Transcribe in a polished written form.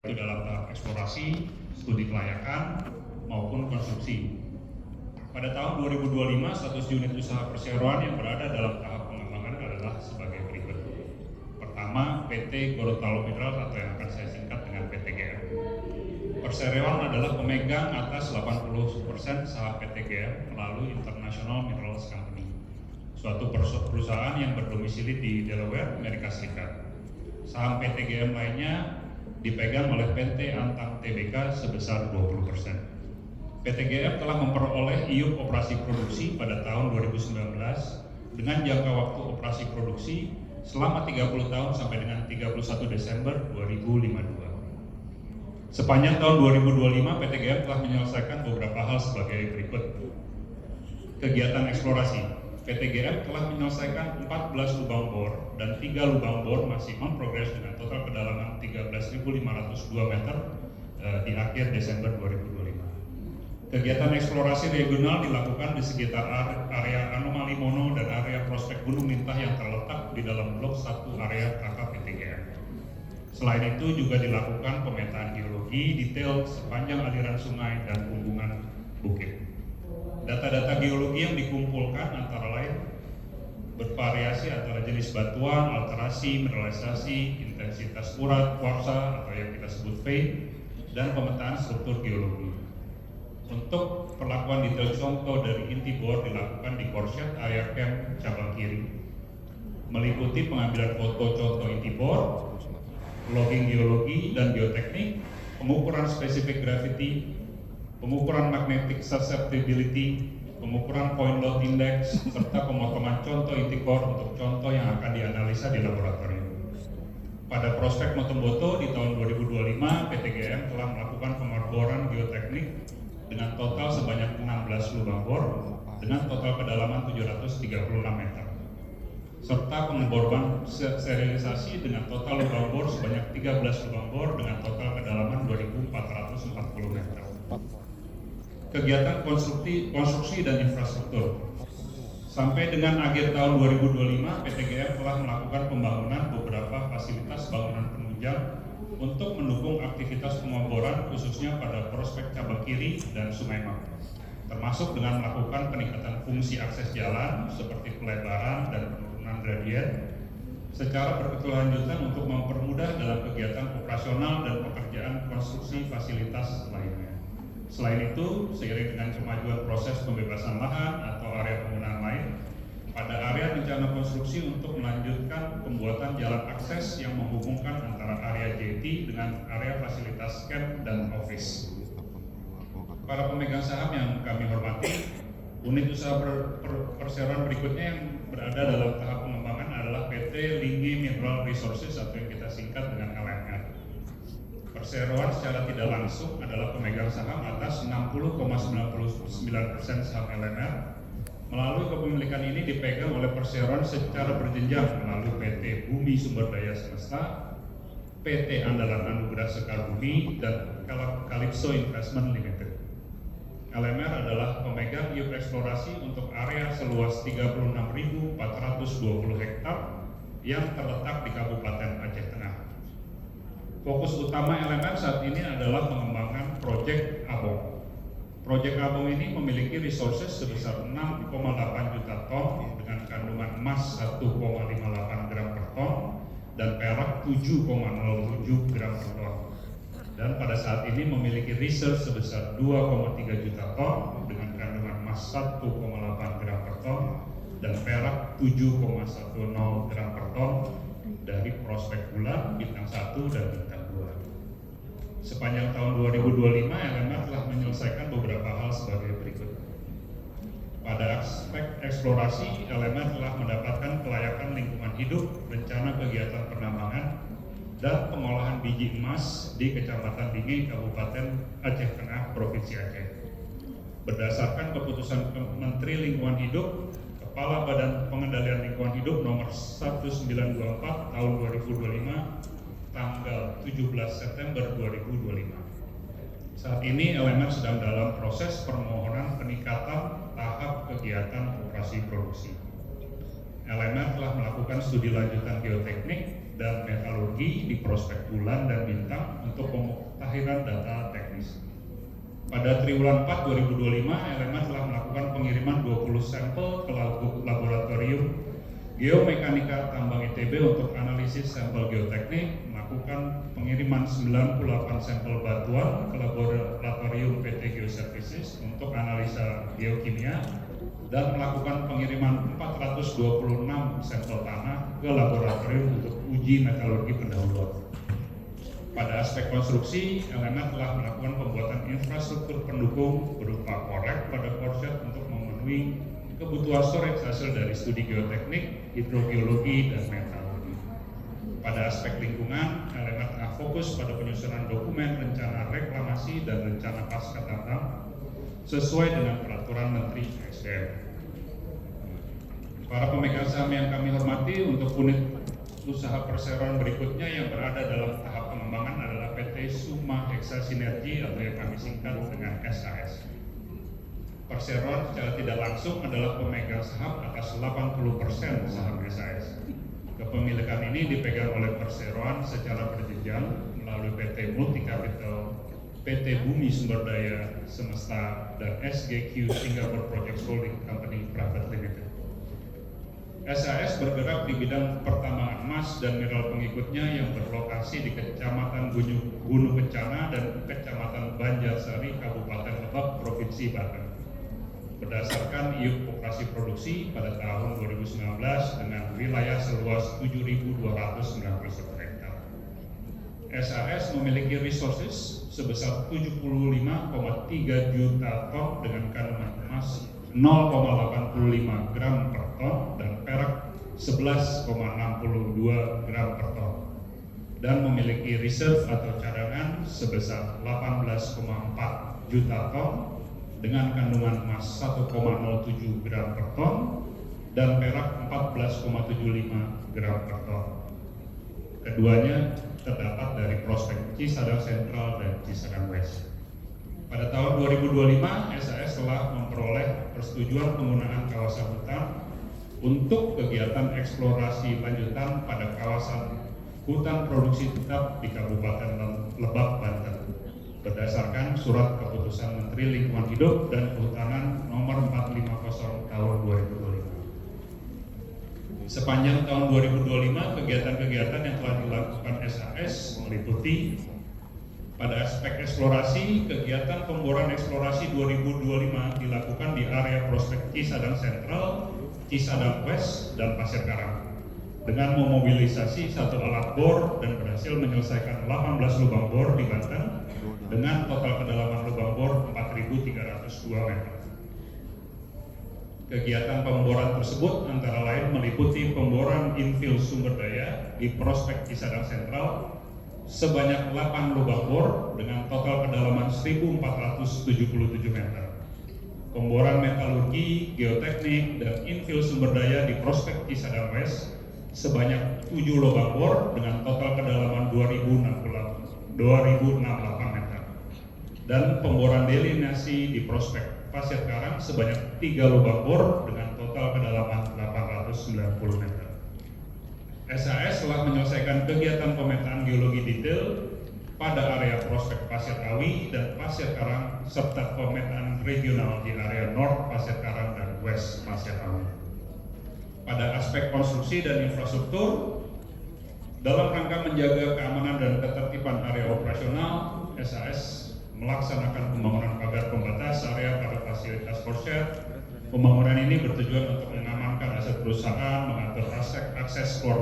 itu dalam tahap eksplorasi, studi kelayakan, maupun konstruksi. Pada tahun 2025, status unit usaha perseroan yang berada dalam tahap pengembangan adalah sebagai berikut. Pertama, PT Gorontalo Minerals atau yang akan saya singkat dengan PTGM. Perseroan adalah pemegang atas 80% saham PTGM melalui International Minerals Company, suatu perusahaan yang berdomisili di Delaware, Amerika Serikat. Saham PTGM lainnya dipegang oleh PT Antam Tbk sebesar 20%. PTGM telah memperoleh IUP operasi produksi pada tahun 2019 dengan jangka waktu operasi produksi selama 30 tahun sampai dengan 31 Desember 2052. Sepanjang tahun 2025, PTGM telah menyelesaikan beberapa hal sebagai berikut. Kegiatan eksplorasi. PTGM telah menyelesaikan 14 lubang bor dan 3 lubang bor masih on progress dengan total kedalaman 13.502 meter di akhir Desember 2025. Kegiatan eksplorasi regional dilakukan di sekitar area anomali mono dan area prospek Gunung Lintah yang terletak di dalam blok 1 area KK PTGM. Selain itu juga dilakukan pemetaan geologi detail sepanjang aliran sungai dan punggungan bukit. Data-data geologi yang dikumpulkan antara lain bervariasi antara jenis batuan, alterasi, mineralisasi, intensitas urat, kuarsa atau yang kita sebut vein, dan pemetaan struktur geologi. Untuk perlakuan detail contoh dari inti bor dilakukan di Korslet Area Camp cabang kiri, meliputi pengambilan foto contoh inti bor, logging geologi dan geoteknik, pengukuran spesifik gravity, pengukuran magnetic susceptibility, pengukuran point load index, serta pemotongan contoh inti core untuk contoh yang akan dianalisa di laboratorium. Pada prospek Motomboto di tahun 2025, PTGM telah melakukan pemarboran geoteknik dengan total sebanyak 16 lubang bor dengan total kedalaman 736 meter. Serta pengeboran serialisasi dengan total lubang bor sebanyak 13 lubang bor dengan total kedalaman 2.440 meter. Kegiatan konstruksi dan infrastruktur. Sampai dengan akhir tahun 2025, PTGM telah melakukan pembangunan beberapa fasilitas bangunan penunjang untuk mendukung aktivitas pengeboran khususnya pada prospek cabang kiri dan Sungai Mak, termasuk dengan melakukan peningkatan fungsi akses jalan seperti pelebaran dan penurunan gradien secara berkelanjutan untuk mempermudah dalam kegiatan operasional dan pekerjaan konstruksi fasilitas lainnya. Selain itu, seiring dengan kemajuan proses pembebasan lahan atau area penggunaan lain, pada area rencana konstruksi untuk melanjutkan pembuatan jalan akses yang menghubungkan antara area JT dengan area fasilitas camp dan office. Para pemegang saham yang kami hormati, unit usaha perseroan berikutnya yang berada dalam tahap pengembangan adalah PT Linggi Mineral Resources atau yang kita singkat dengan LMR. Perseroan secara tidak langsung adalah pemegang saham atas 60,99% saham LMR. Melalui kepemilikan ini dipegang oleh Perseroan secara berjenjang melalui PT Bumi Sumber Daya Semesta, PT Andalan Anugerah Sekar Bumi, dan Calypso Investment Limited. LMR adalah pemegang IUP eksplorasi untuk area seluas 36.420 hektar yang terletak di Kabupaten Aceh Tengah. Fokus utama LMR saat ini adalah pengembangan Project Abong. Project Abong ini memiliki resources sebesar 6,8 juta ton dengan kandungan emas 1,58 gram per ton dan perak 7,07 gram per ton. Dan pada saat ini memiliki reserve sebesar 2,3 juta ton dengan kandungan emas 1,8 gram per ton dan perak 7,10 gram per ton dari prospek bulan, bintang 1 dan bintang 2. Sepanjang tahun 2025, LMR telah menyelesaikan beberapa hal sebagai berikut. Pada aspek eksplorasi, LMR telah mendapatkan kelayakan lingkungan hidup, rencana kegiatan penambangan, dan pengolahan biji emas di Kecamatan Bingi, Kabupaten Aceh Tengah, Provinsi Aceh. Berdasarkan keputusan Menteri Lingkungan Hidup, Kepala Badan Pengendalian Lingkungan Hidup nomor 1924 tahun 2025 tanggal 17 September 2025. Saat ini LMR sedang dalam proses permohonan peningkatan tahap kegiatan operasi produksi. LMR telah melakukan studi lanjutan geoteknik dan metalurgi di prospek bulan dan bintang untuk pemutahiran data teknis. Pada triwulan 4 2025, LMA telah melakukan pengiriman 20 sampel ke laboratorium Geomekanika Tambang ITB untuk analisis sampel geoteknik, melakukan pengiriman 98 sampel batuan ke laboratorium PT Geoservices untuk analisa geokimia, dan melakukan pengiriman 426 sampel tanah ke laboratorium untuk uji metalurgi pendahuluan. Pada aspek konstruksi, LMA telah melakukan pembuatan infrastruktur pendukung berupa korek pada korset untuk memenuhi kebutuhan storage hasil dari studi geoteknik, hidrogeologi, dan metalurgi. Pada aspek lingkungan, LMA tengah fokus pada penyusunan dokumen rencana reklamasi dan rencana pasca tambang sesuai dengan peraturan Menteri SDM. Para pemegang saham yang kami hormati, untuk unit usaha perseroan berikutnya yang berada dalam tahap pengembangan adalah PT Suma Hexa Sinergi atau yang kami singkat dengan SAS. Perseroan secara tidak langsung adalah pemegang saham atas 80% saham SAS. Kepemilikan ini dipegang oleh Perseroan secara berjenjang melalui PT Multi Capital, PT Bumi Sumber Daya Semesta, dan SGQ Singapore Project Holding Company Private Limited. SAS bergerak di bidang pertambangan emas dan mineral pengikutnya yang berlokasi di Kecamatan Gunung Kencana dan Kecamatan Banjarsari, Kabupaten Lebak, Provinsi Banten. Berdasarkan IUP operasi produksi pada tahun 2019 dengan wilayah seluas 7.291 hektar. SAS memiliki resources sebesar 75,3 juta ton dengan kandungan emas 0,85 gram per ton dan perak 11,62 gram per ton, dan memiliki reserve atau cadangan sebesar 18,4 juta ton dengan kandungan emas 1,07 gram per ton dan perak 14,75 gram per ton. Keduanya terdapat dari prospek Cisadane Sentral dan Cisadane West. Pada tahun 2025, SAS telah memperoleh persetujuan penggunaan kawasan hutan untuk kegiatan eksplorasi lanjutan pada kawasan hutan produksi tetap di Kabupaten Lebak, Banten, berdasarkan Surat Keputusan Menteri Lingkungan Hidup dan Kehutanan Nomor 450 Tahun 2025. Sepanjang tahun 2025, kegiatan-kegiatan yang telah dilakukan SAS meliputi: pada aspek eksplorasi, kegiatan pemboran eksplorasi 2025 dilakukan di area prospek Cisadane Sentral, Cisadane West, dan Pasir Karang dengan memobilisasi satu alat bor dan berhasil menyelesaikan 18 lubang bor di Banten dengan total kedalaman lubang bor 4.302 meter. Kegiatan pemboran tersebut antara lain meliputi pemboran infill sumber daya di prospek Cisadane Sentral sebanyak 8 lubang bor dengan total kedalaman 1.477 meter. Pemboran metalurgi, geoteknik, dan infill sumber daya di prospek Cisadane West sebanyak 7 lubang bor dengan total kedalaman 2.068 meter. Dan pemboran delineasi di prospek Pasir Karang sebanyak 3 lubang bor dengan total kedalaman 890 meter. SAS telah menyelesaikan kegiatan pemetaan geologi detail pada area prospek Pasir Kawi dan Pasir Karang serta pemetaan regional di area North Pasir Karang dan West Pasir Kawi. Pada aspek konstruksi dan infrastruktur, dalam rangka menjaga keamanan dan ketertiban area operasional, SAS melaksanakan pembangunan pagar pembatas area pada fasilitas korset. Pembangunan ini bertujuan untuk mengamankan aset perusahaan, mengatur akses keluar